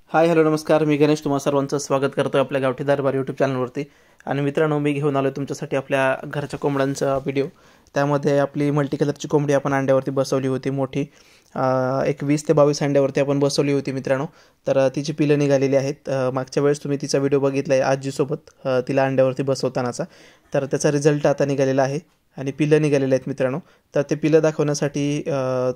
Hi hello नमस्कार. मी गणेश तुम्हा सर्वांचं स्वागत करतो आपल्या गावठी दरबार यूट्यूब चॅनलवरती. आणि मित्रांनो, मी घेऊन आलो तुमच्यासाठी आपल्या घरच्या कोंबड्यांचा व्हिडिओ. त्यामध्ये आपली मल्टी कलरची कोंबडी आपण अंड्यावरती बसवली होती मोठी. एक 20 ते 22 अंड्यावरती आपण बसवली होती मित्रांनो. तर तिची पिलं निघालेली आहेत. मागच्या वेळेस तुम्ही तिचा व्हिडिओ बघितला आहे आजीसोबत तिला अंड्यावरती बसवतानाचा. तर त्याचा रिझल्ट आता निघालेला आहे आणि पिलं निघालेले आहेत मित्रांनो. तर ते पिलं दाखवण्यासाठी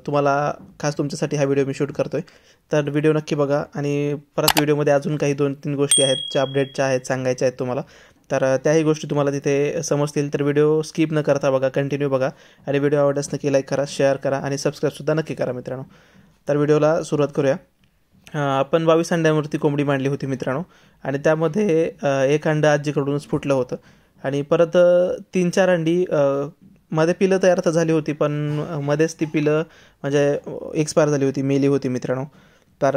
तुम्हाला खास तुमच्यासाठी हा व्हिडिओ मी शूट करतो आहे. तर व्हिडिओ नक्की बघा. आणि परत व्हिडिओमध्ये अजून काही 2-3 गोष्टी आहेत ज्या अपडेटच्या आहेत, सांगायच्या आहेत तुम्हाला. तर त्याही गोष्टी तुम्हाला तिथे समजतील. तर व्हिडिओ स्किप न करता बघा, कंटिन्यू बघा. आणि व्हिडिओ आवडल्यास नक्की लाईक करा, शेअर करा आणि सबस्क्राईबसुद्धा नक्की करा मित्रांनो. तर व्हिडिओला सुरुवात करूया. आपण 22 अंड्यांवरती कोंबडी मांडली होती मित्रांनो. आणि त्यामध्ये एक अंडं आजीकडूनच फुटलं होतं. आणि परत 3-4 अंडी मध्ये पिलं तयार तर झाली होती, पण मध्येच ती पिलं म्हणजे एक्सपायर झाली होती, मेली होती मित्रांनो. तर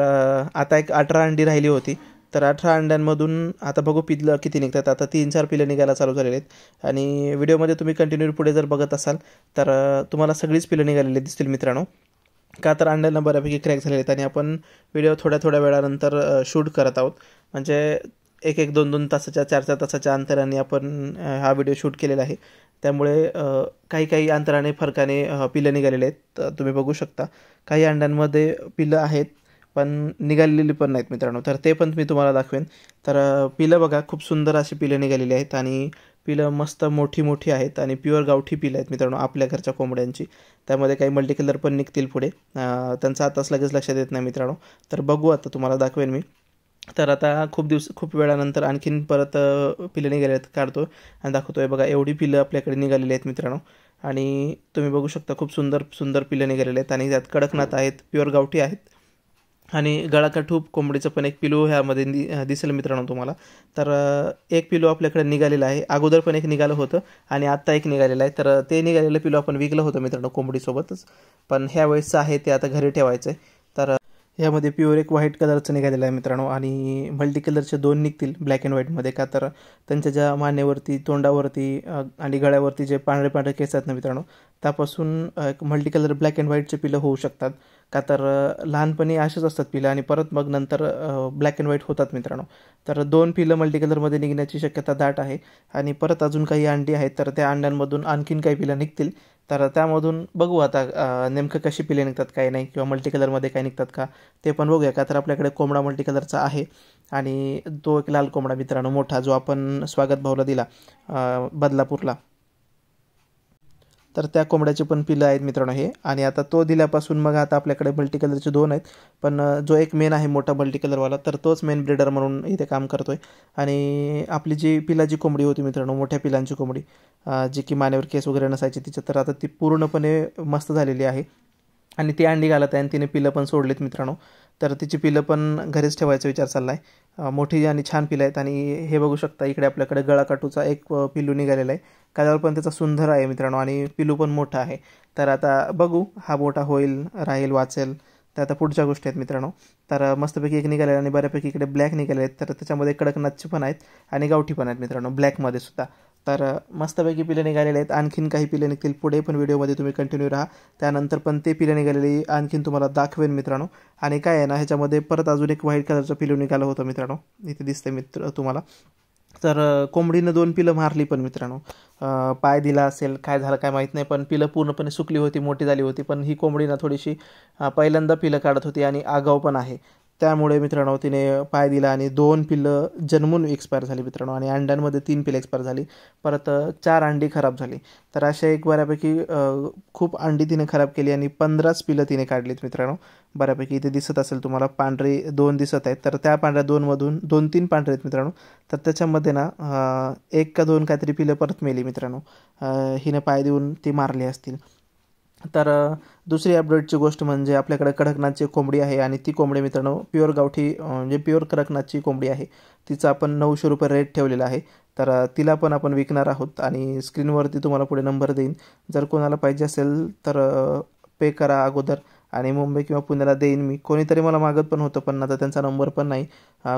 आता एक 18 अंडी राहिली होती. तर 18 अंड्यांमधून आता बघू पिलं किती निघतात. आता 3-4 पिलं निघायला चालू झालेले आहेत. आणि व्हिडिओमध्ये तुम्ही कंटिन्यू पुढे जर बघत असाल तर तुम्हाला सगळीच पिलं निघालेली दिसतील मित्रांनो. का तर अंड्यांना बऱ्यापैकी क्रॅक झालेले आहेत. आणि आपण व्हिडिओ थोड्या वेळानंतर शूट करत आहोत. म्हणजे 1-1, 2-2 तासाच्या, 4-4 तासाच्या अंतराने आपण हा व्हिडिओ शूट केलेला आहे. त्यामुळे काही अंतराने फरकाने पिलं निघालेले आहेत. तुम्ही बघू शकता काही अंड्यांमध्ये पिलं आहेत पण निघालेली पण नाहीत मित्रांनो. तर ते पण मी तुम्हाला दाखवेन. तर पिलं बघा, खूप सुंदर अशी पिलं निघालेली आहेत. आणि पिलं मस्त मोठी आहेत आणि प्युअर गावठी पिलं आहेत मित्रांनो आपल्या घरच्या कोंबड्यांची. त्यामध्ये काही मल्टी कलर पण निघतील पुढे. त्यांचा आताच लगेच लक्षात येत नाही मित्रांनो. तर बघू, आता तुम्हाला दाखवेन मी. तर आता खूप वेळानंतर आणखीन परत पिलं निघाले आहेत, काढतो आणि दाखवतोय. बघा, एवढी पिलं आपल्याकडे निघालेली आहेत मित्रांनो. आणि तुम्ही बघू शकता खूप सुंदर पिलं निघालेले आहेत. आणि त्यात कडकनाथ आहेत, प्युअर गावठी आहेत. आणि गळाकाठूप कोंबडीचं पण एक पिलू ह्यामध्ये दिसेल मित्रांनो तुम्हाला. तर एक पिलू आपल्याकडे निघालेलं आहे. अगोदर पण एक निघालं होतं आणि आत्ता एक निघालेलं आहे. तर ते निघालेलं पिलू आपण विकलं होतं मित्रांनो कोंबडीसोबतच. पण ह्या वेळेसचं आहे ते आता घरी ठेवायचं आहे. तर ह्यामध्ये प्युअर एक व्हाईट कलरचं निघालेलं आहे मित्रांनो. आणि मल्टी कलरचे 2 निघतील ब्लॅक अँड व्हाईटमध्ये. का तर त्यांच्या ज्या मानेवरती, तोंडावरती आणि गळ्यावरती जे पांढरे केस आहेत ना मित्रांनो, त्यापासून एक मल्टी कलर ब्लॅक अँड व्हाईटचे पिलं होऊ शकतात. का तर लहानपणी असेच असतात पिलं आणि परत मग नंतर ब्लॅक अँड व्हाईट होतात मित्रांनो. तर 2 पिलं मल्टी कलरमध्ये निघण्याची शक्यता दाट आहे. आणि परत अजून काही अंडी आहेत, तर त्या अंड्यांमधून आणखीन काही पिलं निघतील. तर त्यामधून बघू आता नेमकं कशी पिले निघतात, काही नाही, किंवा मल्टी कलरमध्ये काय निघतात का ते पण बघूया. का तर आपल्याकडे कोंबडा मल्टी कलरचा आहे. आणि तो एक लाल कोंबडा मित्रांनो मोठा, जो आपण स्वागत भाऊला दिला बदलापूरला. तर त्या कोंबड्याचे पण पिलं आहेत मित्रांनो हे. आणि आता तो दिल्यापासून मग आता आपल्याकडे मल्टी कलरचे 2 आहेत. पण जो एक मेन आहे मोठा मल्टी कलरवाला, तर तोच मेन ब्रीडर म्हणून इथे काम करतोय. आणि आपली जी पिलाची कोंबडी होती मित्रांनो, मोठ्या पिलांची कोंबडी, जी की मानेवर केस वगैरे नसायची तिच्या, तर आता ती पूर्णपणे मस्त झालेली आहे. आणि ती अंडी घालत आहे आणि तिने पिलं पण सोडलीत मित्रांनो. तर तिची पिलं पण घरीच ठेवायचा विचार चालला आहे. मोठी आणि छान पिलं आहेत. आणि हे बघू शकता इकडे आपल्याकडे गळाकाठूचा एक पिलू निघालेला आहे. काल्यावर पण त्याचा सुंदर आहे मित्रांनो आणि पिलू पण मोठा आहे. तर आता बघू, हा मोठा होईल, राहील, वाचेल, तर आता पुढच्या गोष्टी आहेत मित्रांनो. तर मस्तपैकी एक निघाले आणि बऱ्यापैकी इकडे ब्लॅक निघाले आहेत. तर त्याच्यामध्ये कडकनाथचे पण आहेत आणि गावठी पण आहेत मित्रांनो, ब्लॅकमध्ये सुद्धा. तर मस्तपैकी पिलं निघालेले आहेत. आणखीन काही पिलं निघतील पुढे, पण व्हिडिओमध्ये तुम्ही कंटिन्यू राहा. त्यानंतर पण ते पिलं निघालेली आणखीन तुम्हाला दाखवेन मित्रांनो. आणि काय आहे ना, ह्याच्यामध्ये परत अजून एक व्हाईट कलरचं पिलू निघालं होतं मित्रांनो, इथे दिसतंय मित्र तुम्हाला. तर कोंबडीनं 2 पिलं मारली पण मित्रांनो. पाय दिला असेल, काय झालं काय माहीत नाही, पण पिलं पूर्णपणे सुकली होती, मोठी झाली होती. पण ही कोंबडी ना थोडीशी पहिल्यांदा पिलं काढत होती आणि आगाऊ पण आहे. त्यामुळे मित्रांनो तिने पाय दिला आणि 2 पिल्लं जन्मून एक्सपायर झाली मित्रांनो. आणि अंड्यांमध्ये 3 पिल्लं एक्सपायर झाली. परत 4 अंडी खराब झाली. तर अशा एक बऱ्यापैकी खूप अंडी तिने खराब केली आणि 15च पिलं तिने काढलीत मित्रांनो. बऱ्यापैकी इथे दिसत असेल तुम्हाला, पांढरी 2 दिसत आहेत. तर त्या पांढऱ्या 2मधून 2-3 पांढरे आहेत मित्रांनो. तर त्याच्यामध्ये ना 1 का 2 काहीतरी पिलं परत मेली मित्रांनो. हिने पाय देऊन ती मारली असतील. तर दुसरी अपडेटची गोष्ट म्हणजे आपल्याकडे कडकनाथची कोंबडी आहे. आणि ती कोंबडी मित्रांनो प्युअर गावठी म्हणजे प्युअर कडकनाथची कोंबडी आहे. तिचा आपण 900 रुपये रेट ठेवलेला आहे. तर तिला पण आपण विकणार आहोत. आणि स्क्रीनवरती तुम्हाला पुढे नंबर देईन. जर कोणाला पाहिजे असेल तर पे करा अगोदर. आणि मुंबई किंवा पुण्याला देईन मी. कोणीतरी मला मागत पण होतं, पण आता त्यांचा नंबर पण नाही.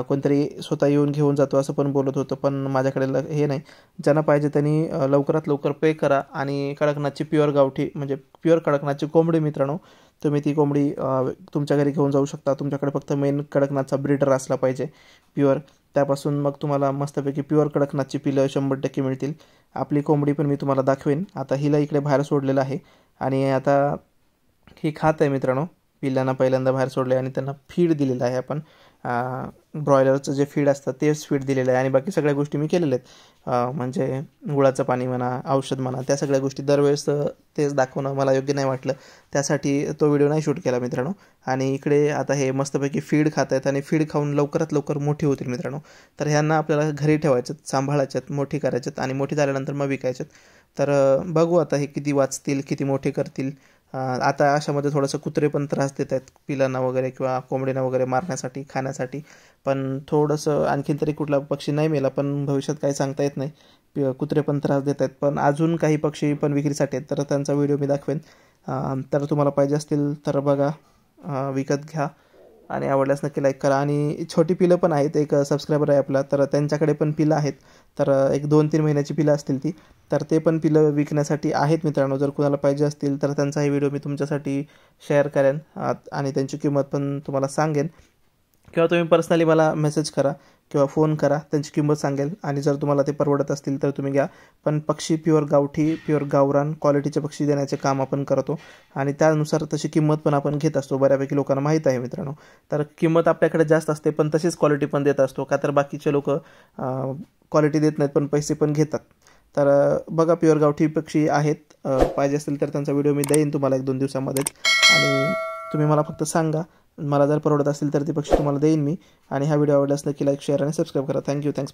कोणतरी स्वतः येऊन घेऊन जातो असं पण बोलत होतं, पण माझ्याकडे हे नाही. ज्यांना पाहिजे त्यांनी लवकरात लवकर पे करा. आणि कडकनाथची प्युअर गावठी म्हणजे प्युअर कडकनाथची कोंबडी मित्रांनो तुम्ही ती कोंबडी तुमच्या घरी घेऊन जाऊ शकता. तुमच्याकडे फक्त मेन कडकनाथचा ब्रीडर असला पाहिजे प्युअर. त्यापासून मग तुम्हाला मस्तपैकी प्युअर कडकनाथची पिलं 100% मिळतील. आपली कोंबडी पण मी तुम्हाला दाखवेन. आता हिला इकडे बाहेर सोडलेलं आहे आणि आता ही खात आहे मित्रांनो. पिल्लांना पहिल्यांदा बाहेर सोडले आणि त्यांना फीड दिलेलं आहे आपण. ब्रॉयलरचं जे फीड असतं तेच फीड दिलेलं आहे आणि बाकी सगळ्या गोष्टी मी केलेल्या आहेत. म्हणजे गुळाचं पाणी म्हणा, औषध म्हणा, त्या सगळ्या गोष्टी दरवेळेस तेच दाखवणं मला योग्य नाही वाटलं. त्यासाठी तो व्हिडिओ नाही शूट केला मित्रांनो. आणि इकडे आता हे मस्तपैकी फीड खात आहेत आणि फीड खाऊन लवकरात लवकर मोठी होतील मित्रांनो. तर ह्यांना आपल्याला घरी ठेवायच्यात, सांभाळायच्यात, मोठी करायच्यात आणि मोठी झाल्यानंतर मग विकायच्यात. तर बघू आता हे किती वाचतील, किती मोठे करतील. आता अशामध्ये थोडंसं कुत्रे पण त्रास देत आहेत पिलांना वगैरे किंवा कोंबडीना वगैरे मारण्यासाठी, खाण्यासाठी. पण थोडंसं आणखीन तरी कुठला पक्षी नाही मेला, पण भविष्यात काही सांगता येत नाही. कुत्रे पण त्रास देत आहेत, पण अजून काही पक्षी पण विक्रीसाठी आहेत, तर त्यांचा व्हिडिओ मी दाखवेन. तर तुम्हाला पाहिजे असतील तर बघा, विकत घ्या आणि आवडल्यास नक्की लाईक करा. आणि छोटी पिलं पण आहेत, एक सबस्क्रायबर आहे आपला, तर त्यांच्याकडे पण पिलं आहेत. तर एक 2-3 महिन्याची पिलं असतील ती, तर ते पण पिलं विकण्यासाठी आहेत मित्रांनो. जर कुणाला पाहिजे असतील तर त्यांचाही व्हिडिओ मी तुमच्यासाठी शेअर करेन आणि त्यांची किंमत पण तुम्हाला सांगेन. किंवा तुम्ही पर्सनली मला मेसेज करा किंवा फोन करा, त्यांची किंमत सांगेल आणि जर तुम्हाला ते परवडत असतील तर तुम्ही घ्या. पण पक्षी प्युअर गावठी, प्युअर गावरान क्वालिटीचे पक्षी देण्याचे काम आपण करतो आणि त्यानुसार तशी किंमत पण आपण घेत असतो. बऱ्यापैकी लोकांना माहीत आहे मित्रांनो. तर किंमत आपल्याकडे जास्त असते, पण तशीच क्वालिटी पण देत असतो. का तर बाकीचे लोक क्वालिटी देत नाहीत पण पैसे पण घेतात. तर बघा, प्युअर गावठी पक्षी आहेत. पाहिजे असतील तर त्यांचा व्हिडिओ मी देईन तुम्हाला 1-2 दिवसामध्येच. आणि तुम्ही मला फक्त सांगा, मला जर परवडत असेल तर ते पक्षी तुम्हाला देईन मी. आणि हा व्हिडिओ आवडल्यास नक्की लाईक, शेअर आणि सबस्क्राईब करा. थँक्यू. Thanks for